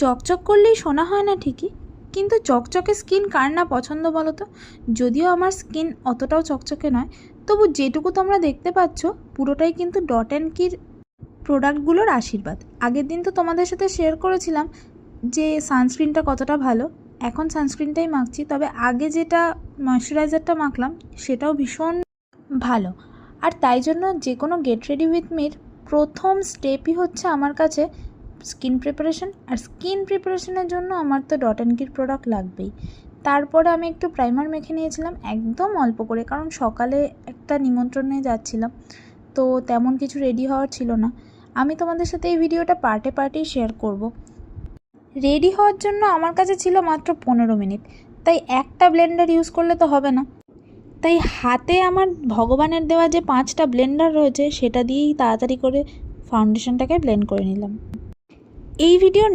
চকচক করলেই সোনা হয় না ঠিকই, কিন্তু চকচকে স্কিন কার না পছন্দ বলো তো। যদিও আমার স্কিন অতটাও চকচকে নয়, তবু যেটুকু তোমরা দেখতে পাচ্ছ পুরোটাই কিন্তু ডট অ্যান্ড কির প্রোডাক্টগুলোর আশীর্বাদ। আগের দিন তো তোমাদের সাথে শেয়ার করেছিলাম যে সানস্ক্রিনটা কতটা ভালো। এখন সানস্ক্রিনটাই মাখছি, তবে আগে যেটা ময়শ্চারাইজারটা মাখলাম সেটাও ভীষণ ভালো। আর তাই জন্য যে কোনো গেট রেডি উইথ মির প্রথম স্টেপই হচ্ছে আমার কাছে স্কিন প্রিপারেশন। আর স্কিন প্রিপারেশনের জন্য আমার তো ডট অ্যান্ড কির প্রোডাক্ট লাগবেই। তারপরে আমি একটু প্রাইমার মেখে নিয়েছিলাম, একদম অল্প করে, কারণ সকালে একটা নিমন্ত্রণে যাচ্ছিলাম, তো তেমন কিছু রেডি হওয়ার ছিল না। আমি তোমাদের সাথে এই ভিডিওটা পার্টে পার্টেই শেয়ার করব। রেডি হওয়ার জন্য আমার কাছে ছিল মাত্র 15 মিনিট, তাই একটা ব্লেন্ডার ইউজ করলে তো হবে না, তাই হাতে আমার ভগবানের দেওয়া যে 5টা ব্লেন্ডার রয়েছে সেটা দিয়েই তাড়াতাড়ি করে ফাউন্ডেশনটাকে ব্লেন্ড করে নিলাম। এই ভিডিওর